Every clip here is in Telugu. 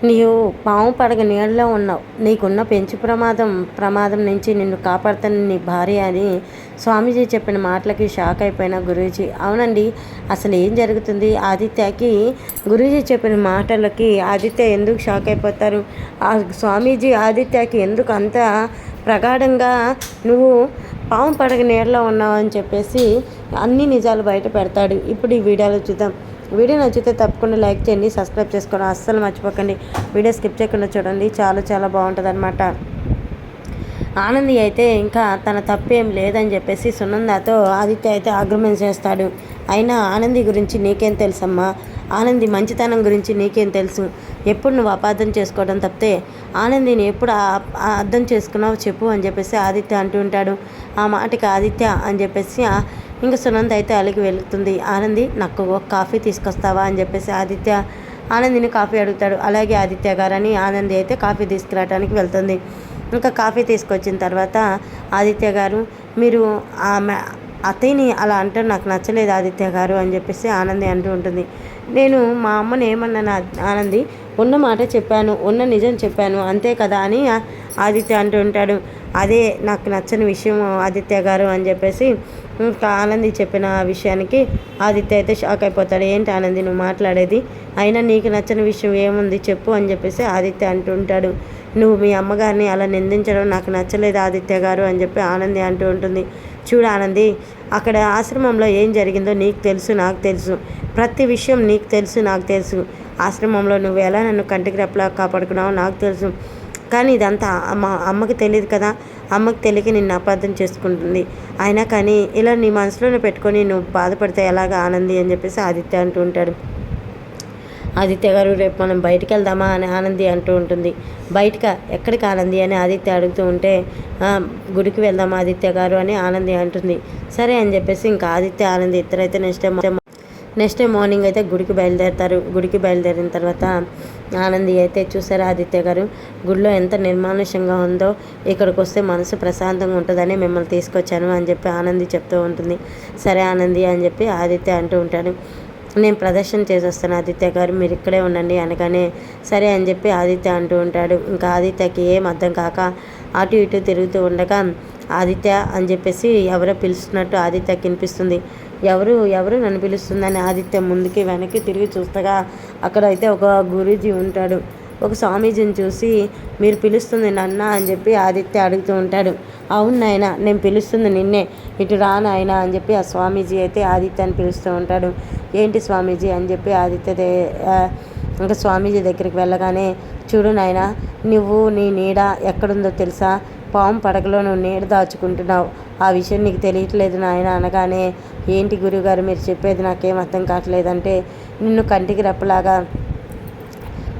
నీవు పాము పడగ నీడలో ఉన్నావు. నీకున్న పెంచు ప్రమాదం నుంచి నిన్ను కాపాడుతున్న నీ భార్య అని స్వామీజీ చెప్పిన మాటలకి షాక్ అయిపోయిన గురూజీ. అవునండి, అసలు ఏం జరుగుతుంది? ఆదిత్యకి గురూజీ చెప్పిన మాటలకి ఆదిత్య ఎందుకు షాక్ అయిపోతారు? ఆ స్వామీజీ ఆదిత్యకి ఎందుకు అంత ప్రగాఢంగా నువ్వు పాము పడగ నీడలో ఉన్నావు అని చెప్పేసి అన్ని నిజాలు బయట పెడతాడు. ఇప్పుడు ఈ వీడియోలో చూద్దాం. వీడియో నచ్చితే తప్పకుండా లైక్ చేయండి, సబ్స్క్రైబ్ చేసుకోండి, అస్సలు మర్చిపోకండి. వీడియో స్కిప్ చేయకుండా చూడండి, చాలా చాలా బాగుంటుంది అనమాట. ఆనంది అయితే ఇంకా తన తప్పేం లేదని చెప్పేసి సునందతో ఆదిత్య అయితే ఆర్గ్యుమెంట్ చేస్తాడు. అయినా ఆనంది గురించి నీకేం తెలుసమ్మా? ఆనంది మంచితనం గురించి నీకేం తెలుసు? ఎప్పుడు నువ్వు అపార్థం చేసుకోవడం తప్పితే ఆనందిని ఎప్పుడు అర్థం చేసుకున్నావు చెప్పు అని చెప్పేసి ఆదిత్య అంటూ ఉంటాడు. ఆ మాటకి ఆదిత్య అని చెప్పేసి ఇంకా సునంద అయితే అలిగి వెళుతుంది. ఆనంది, నాకు ఒక కాఫీ తీసుకొస్తావా అని చెప్పేసి ఆదిత్య ఆనందిని కాఫీ అడుగుతాడు. అలాగే ఆదిత్య గారని ఆనంది అయితే కాఫీ తీసుకురావడానికి వెళ్తుంది. ఇంకా కాఫీ తీసుకొచ్చిన తర్వాత ఆదిత్య గారు, మీరు ఆమె అత్తయ్యని అలా అంటే నాకు నచ్చలేదు ఆదిత్య గారు అని చెప్పేసి ఆనంది అంటూ ఉంటుంది. నేను మా అమ్మని ఏమన్నాను ఆనంది? ఉన్న మాట చెప్పాను, ఉన్న నిజం చెప్పాను, అంతే కదా అని ఆదిత్య అంటూ ఉంటాడు. అదే నాకు నచ్చని విషయం ఆదిత్య గారు అని చెప్పేసి ఇంకా ఆనంది చెప్పిన విషయానికి ఆదిత్య అయితే షాక్ అయిపోతాడు. ఏంటి ఆనంది నువ్వు మాట్లాడేది? అయినా నీకు నచ్చని విషయం ఏముంది చెప్పు అని చెప్పేసి ఆదిత్య అంటూ ఉంటాడు. నువ్వు మీ అమ్మగారిని అలా నిందించడం నాకు నచ్చలేదు ఆదిత్య గారు అని చెప్పి ఆనంది అంటూ ఉంటుంది. చూడు ఆనంది, అక్కడ ఆశ్రమంలో ఏం జరిగిందో నీకు తెలుసు, నాకు తెలుసు. ప్రతి విషయం నీకు తెలుసు, నాకు తెలుసు. ఆశ్రమంలో నువ్వు ఎలా నన్ను కంటికి రెప్పలా కాపాడుకున్నావో నాకు తెలుసు. కానీ ఇదంతా అమ్మకి తెలియదు కదా. అమ్మకి తెలియక నిన్ను అపార్థం చేసుకుంటుంది. అయినా కానీ ఇలా నీ మనసులోనే పెట్టుకొని నువ్వు బాధపడితే ఎలాగ ఆనంది అని చెప్పేసి ఆదిత్య అంటూ ఉంటాడు. ఆదిత్య గారు, రేపు మనం బయటికి వెళ్దామా అని ఆనంది అంటూ ఉంటుంది. ఎక్కడికి ఆనంది అని ఆదిత్య అడుగుతూ ఉంటే గుడికి వెళ్దామా ఆదిత్య గారు అని ఆనంది అంటుంది. సరే అని చెప్పేసి ఇంకా ఆదిత్య ఆనంది ఇద్దరైతే నెక్స్ట్ డే మార్నింగ్ అయితే గుడికి బయలుదేరుతారు. గుడికి బయలుదేరిన తర్వాత ఆనంది అయితే, చూసారా ఆదిత్య గారు, గుడిలో ఎంత నిర్మానుష్యంగా ఉందో, ఇక్కడికి వస్తే మనసు ప్రశాంతంగా ఉంటుందని మిమ్మల్ని తీసుకొచ్చాను అని చెప్పి ఆనంది చెప్తూ ఉంటుంది. సరే ఆనంది అని చెప్పి ఆదిత్య అంటూ ఉంటాడు. నేను ప్రదర్శన చేసి వస్తాను ఆదిత్య గారు, మీరు ఇక్కడే ఉండండి అనగానే సరే అని చెప్పి ఆదిత్య అంటూ ఉంటాడు. ఇంకా ఆదిత్యకి ఏం అర్థం కాక అటు ఇటు తిరుగుతూ ఉండగా ఆదిత్య అని చెప్పేసి ఎవరో పిలుస్తున్నట్టు ఆదిత్యకి వినిపిస్తుంది. ఎవరు నన్ను పిలుస్తుందని ఆదిత్య ముందుకి వెనక్కి తిరిగి చూస్తగా అక్కడ అయితే ఒక గురూజీ ఉంటాడు. ఒక స్వామీజీని చూసి, మీరు పిలుస్తుంది నన్న అని చెప్పి ఆదిత్య అడుగుతూ ఉంటాడు. అవును నాయన, నేను పిలుస్తుంది నిన్నే, ఇటు రా నాయన అని చెప్పి ఆ స్వామీజీ అయితే ఆదిత్యని పిలుస్తూ ఉంటాడు. ఏంటి స్వామీజీ అని చెప్పి ఆదిత్య ఇంకా స్వామీజీ దగ్గరికి వెళ్ళగానే, చూడు నాయన, నువ్వు నీ నీడ ఎక్కడుందో తెలుసా? పాము పడగలో నువ్వు నీడ దాచుకుంటున్నావు, ఆ విషయం నీకు తెలియట్లేదు నాయన అనగానే, ఏంటి గురువుగారు మీరు చెప్పేది నాకేం అర్థం కావట్లేదంటే, నిన్ను కంటికి రెప్పలాగా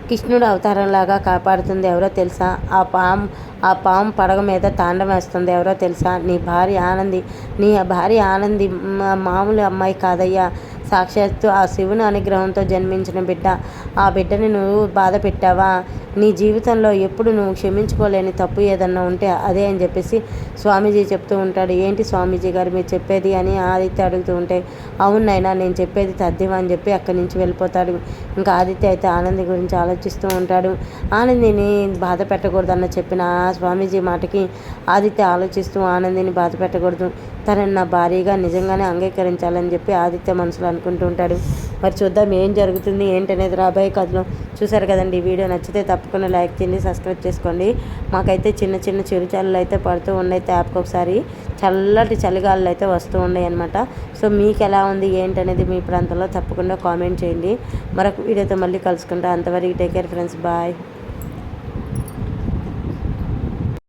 కృష్ణుడు అవతారంలాగా కాపాడుతుంది ఎవరో తెలుసా? ఆ పాము పడగ మీద తాండం వేస్తుంది ఎవరో తెలుసా? నీ భార్య ఆనంది. నీ భార్య ఆనంది మామూలు అమ్మాయి కాదయ్యా, సాక్షాత్తు ఆ శివుని అనుగ్రహంతో జన్మించిన బిడ్డ. ఆ బిడ్డని నువ్వు బాధ పెట్టావా? నీ జీవితంలో ఎప్పుడు నువ్వు క్షమించుకోలేని తప్పు ఏదన్నా ఉంటే అదే అని చెప్పేసి స్వామీజీ చెప్తూ ఉంటాడు. ఏంటి స్వామీజీ గారు మీరు చెప్పేది అని ఆదిత్య అడుగుతూ ఉంటే, అవునైనా నేను చెప్పేది తథ్యం అని చెప్పి అక్కడి నుంచి వెళ్ళిపోతాడు. ఇంకా ఆదిత్య అయితే ఆనంది గురించి ఆలోచిస్తూ ఉంటాడు. ఆనందిని బాధ పెట్టకూడదన్న చెప్పిన స్వామీజీ మాటకి ఆదిత్య ఆలోచిస్తూ ఆనందిని బాధ పెట్టకూడదు, తనని నా భార్యగా నిజంగానే అంగీకరించాలని చెప్పి ఆదిత్య మనసులో అనుకుంటూ ఉంటాడు. మరి చూద్దాం ఏం జరుగుతుంది ఏంటనేది రాబోయే కథలో. చూసారు కదండి, ఈ వీడియో నచ్చితే తప్పకుండా లైక్ చేయండి, సబ్స్క్రైబ్ చేసుకోండి. మాకైతే చిన్న చిన్న చిరుచల్లు అయితే పడుతూ ఉన్నాయి, ట్యాప్కి ఒకసారి చల్లటి చలిగాలు అయితే వస్తూ ఉన్నాయి అనమాట. సో మీకు ఎలా ఉంది ఏంటనేది మీ ప్రాంతంలో తప్పకుండా కామెంట్ చేయండి. మరొక వీడియోతో మళ్ళీ కలుసుకుంటా. అంతవరకు టేక్ కేర్ ఫ్రెండ్స్, బాయ్.